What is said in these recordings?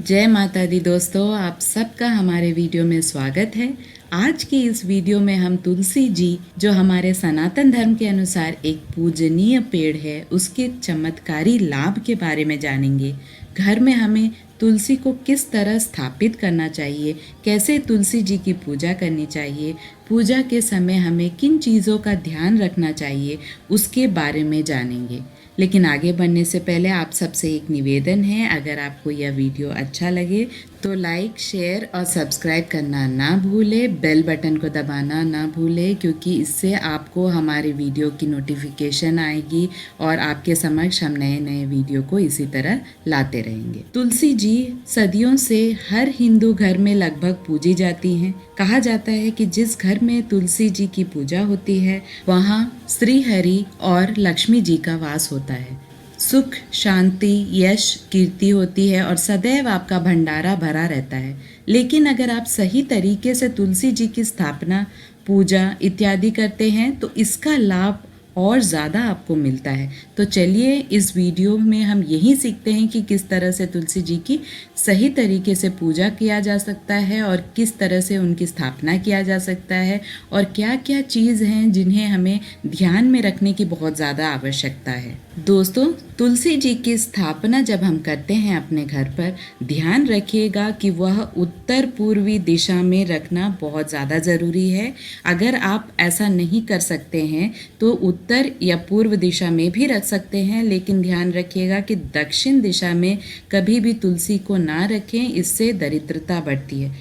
जय माता दी दोस्तों, आप सबका हमारे वीडियो में स्वागत है। आज की इस वीडियो में हम तुलसी जी, जो हमारे सनातन धर्म के अनुसार एक पूजनीय पेड़ है, उसके चमत्कारी लाभ के बारे में जानेंगे। घर में हमें तुलसी को किस तरह स्थापित करना चाहिए, कैसे तुलसी जी की पूजा करनी चाहिए, पूजा के समय हमें किन चीज़ों का ध्यान रखना चाहिए, उसके बारे में जानेंगे। लेकिन आगे बढ़ने से पहले आप सबसे एक निवेदन है, अगर आपको यह वीडियो अच्छा लगे तो लाइक, शेयर और सब्सक्राइब करना ना भूलें। बेल बटन को दबाना ना भूलें, क्योंकि इससे आपको हमारे वीडियो की नोटिफिकेशन आएगी और आपके समक्ष हम नए नए वीडियो को इसी तरह लाते रहेंगे। तुलसी जी सदियों से हर हिंदू घर में लगभग पूजी जाती हैं। कहा जाता है कि जिस घर में तुलसी जी की पूजा होती है वहाँ श्री हरि और लक्ष्मी जी का वास होता है। सुख, शांति, यश, कीर्ति होती है और सदैव आपका भंडारा भरा रहता है। लेकिन अगर आप सही तरीके से तुलसी जी की स्थापना, पूजा इत्यादि करते हैं तो इसका लाभ और ज़्यादा आपको मिलता है। तो चलिए इस वीडियो में हम यही सीखते हैं कि किस तरह से तुलसी जी की सही तरीके से पूजा किया जा सकता है और किस तरह से उनकी स्थापना किया जा सकता है और क्या क्या चीज़ हैं जिन्हें हमें ध्यान में रखने की बहुत ज़्यादा आवश्यकता है। दोस्तों, तुलसी जी की स्थापना जब हम करते हैं अपने घर पर, ध्यान रखिएगा कि वह उत्तर पूर्वी दिशा में रखना बहुत ज़्यादा ज़रूरी है। अगर आप ऐसा नहीं कर सकते हैं तो उत्तर या पूर्व दिशा में भी रख सकते हैं, लेकिन ध्यान रखिएगा कि दक्षिण दिशा में कभी भी तुलसी को ना रखें, इससे दरिद्रता बढ़ती है।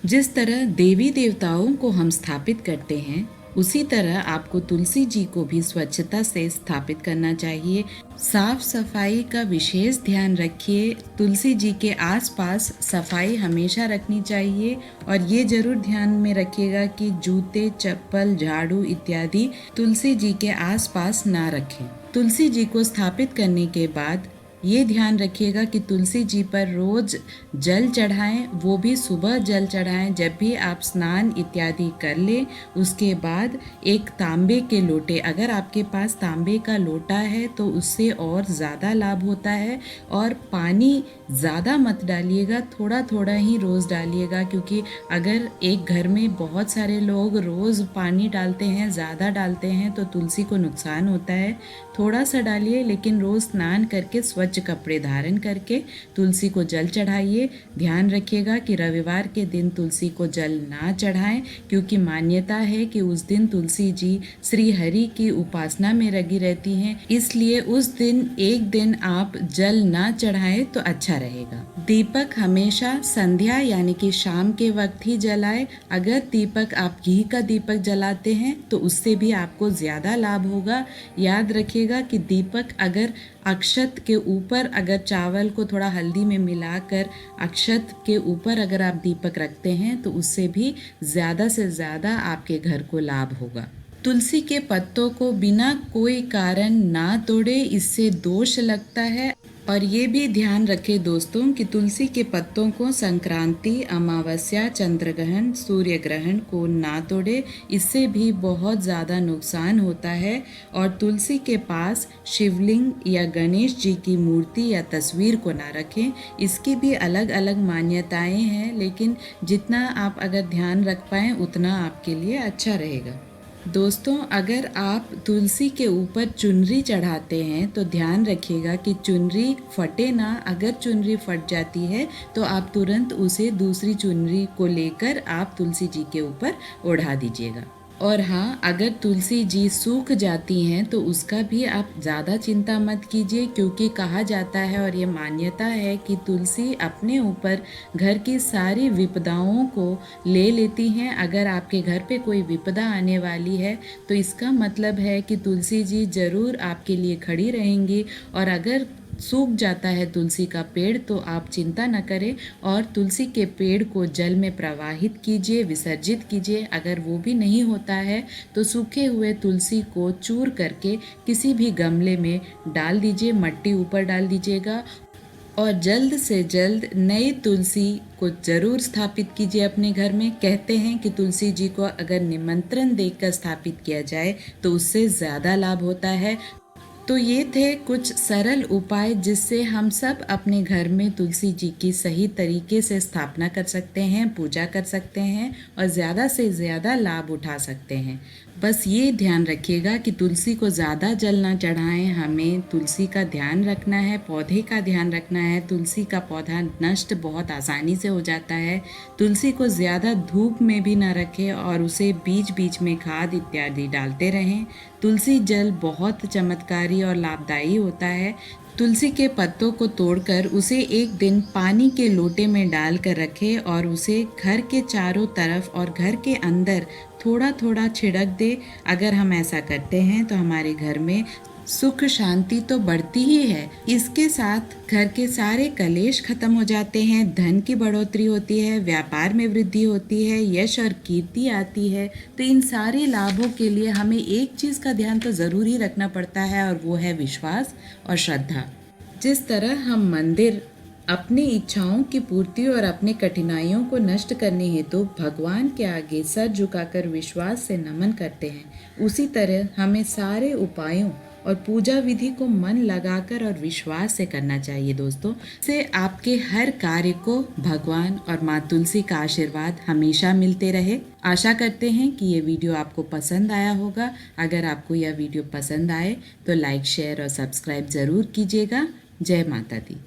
जिस तरह देवी देवताओं को हम स्थापित करते हैं, उसी तरह आपको तुलसी जी को भी स्वच्छता से स्थापित करना चाहिए। साफ सफाई का विशेष ध्यान रखिए। तुलसी जी के आसपास सफाई हमेशा रखनी चाहिए और ये जरूर ध्यान में रखिएगा कि जूते, चप्पल, झाड़ू इत्यादि तुलसी जी के आसपास ना रखें। तुलसी जी को स्थापित करने के बाद ये ध्यान रखिएगा कि तुलसी जी पर रोज जल चढ़ाएं, वो भी सुबह जल चढ़ाएं। जब भी आप स्नान इत्यादि कर लें उसके बाद एक तांबे के लोटे, अगर आपके पास तांबे का लोटा है तो उससे और ज़्यादा लाभ होता है। और पानी ज़्यादा मत डालिएगा, थोड़ा थोड़ा ही रोज़ डालिएगा, क्योंकि अगर एक घर में बहुत सारे लोग रोज़ पानी डालते हैं, ज़्यादा डालते हैं, तो तुलसी को नुकसान होता है। थोड़ा सा डालिए, लेकिन रोज़ स्नान करके स्वच्छ कपड़े धारण करके तुलसी को जल चढ़ाइए। ध्यान रखिएगा कि रविवार के दिन तुलसी को जल ना चढ़ाएं, क्योंकि मान्यता है कि उस दिन तुलसी जी श्री हरि की उपासना में लगी रहती हैं, इसलिए उस दिन एक दिन आप जल ना चढ़ाएं तो अच्छा रहेगा। दीपक हमेशा संध्या यानी कि शाम के वक्त ही जलाएं। अगर दीपक आप घी का दीपक जलाते हैं तो उससे भी आपको ज़्यादा लाभ होगा। याद रखिएगा कि दीपक अगर अक्षत के ऊपर, अगर चावल को थोड़ा हल्दी में मिलाकर अक्षत के ऊपर अगर आप दीपक रखते हैं तो उससे भी ज़्यादा से ज़्यादा आपके घर को लाभ होगा। तुलसी के पत्तों को बिना कोई कारण ना तोड़े, इससे दोष लगता है। और ये भी ध्यान रखें दोस्तों कि तुलसी के पत्तों को संक्रांति, अमावस्या, चंद्र ग्रहण, सूर्य ग्रहण को ना तोड़े, इससे भी बहुत ज़्यादा नुकसान होता है। और तुलसी के पास शिवलिंग या गणेश जी की मूर्ति या तस्वीर को ना रखें। इसकी भी अलग अलग मान्यताएं हैं, लेकिन जितना आप अगर ध्यान रख पाएँ उतना आपके लिए अच्छा रहेगा। दोस्तों, अगर आप तुलसी के ऊपर चुनरी चढ़ाते हैं तो ध्यान रखिएगा कि चुनरी फटे ना। अगर चुनरी फट जाती है तो आप तुरंत उसे दूसरी चुनरी को लेकर आप तुलसी जी के ऊपर ओढ़ा दीजिएगा। और हाँ, अगर तुलसी जी सूख जाती हैं तो उसका भी आप ज़्यादा चिंता मत कीजिए, क्योंकि कहा जाता है और ये मान्यता है कि तुलसी अपने ऊपर घर की सारी विपदाओं को ले लेती हैं। अगर आपके घर पे कोई विपदा आने वाली है तो इसका मतलब है कि तुलसी जी ज़रूर आपके लिए खड़ी रहेंगी। और अगर सूख जाता है तुलसी का पेड़ तो आप चिंता न करें और तुलसी के पेड़ को जल में प्रवाहित कीजिए, विसर्जित कीजिए। अगर वो भी नहीं होता है तो सूखे हुए तुलसी को चूर करके किसी भी गमले में डाल दीजिए, मट्टी ऊपर डाल दीजिएगा और जल्द से जल्द नई तुलसी को ज़रूर स्थापित कीजिए अपने घर में। कहते हैं कि तुलसी जी को अगर निमंत्रण देकर स्थापित किया जाए तो उससे ज़्यादा लाभ होता है। तो ये थे कुछ सरल उपाय जिससे हम सब अपने घर में तुलसी जी की सही तरीके से स्थापना कर सकते हैं, पूजा कर सकते हैं और ज़्यादा से ज़्यादा लाभ उठा सकते हैं। बस ये ध्यान रखिएगा कि तुलसी को ज़्यादा जल ना चढ़ाएं, हमें तुलसी का ध्यान रखना है, पौधे का ध्यान रखना है। तुलसी का पौधा नष्ट बहुत आसानी से हो जाता है। तुलसी को ज़्यादा धूप में भी ना रखें और उसे बीच बीच में खाद इत्यादि डालते रहें। तुलसी जल बहुत चमत्कारी और लाभदायी होता है। तुलसी के पत्तों को तोड़कर उसे एक दिन पानी के लोटे में डाल कर रखें और उसे घर के चारों तरफ और घर के अंदर थोड़ा थोड़ा छिड़क दे। अगर हम ऐसा करते हैं तो हमारे घर में सुख शांति तो बढ़ती ही है, इसके साथ घर के सारे कलेश खत्म हो जाते हैं, धन की बढ़ोतरी होती है, व्यापार में वृद्धि होती है, यश और कीर्ति आती है। तो इन सारे लाभों के लिए हमें एक चीज़ का ध्यान तो ज़रूर ही रखना पड़ता है और वो है विश्वास और श्रद्धा। जिस तरह हम मंदिर अपनी इच्छाओं की पूर्ति और अपनी कठिनाइयों को नष्ट करने हेतु भगवान के आगे सर झुकाकर विश्वास से नमन करते हैं, उसी तरह हमें सारे उपायों और पूजा विधि को मन लगाकर और विश्वास से करना चाहिए दोस्तों। से आपके हर कार्य को भगवान और माँ तुलसी का आशीर्वाद हमेशा मिलते रहे। आशा करते हैं कि ये वीडियो आपको पसंद आया होगा। अगर आपको यह वीडियो पसंद आए तो लाइक, शेयर और सब्सक्राइब ज़रूर कीजिएगा। जय माता दी।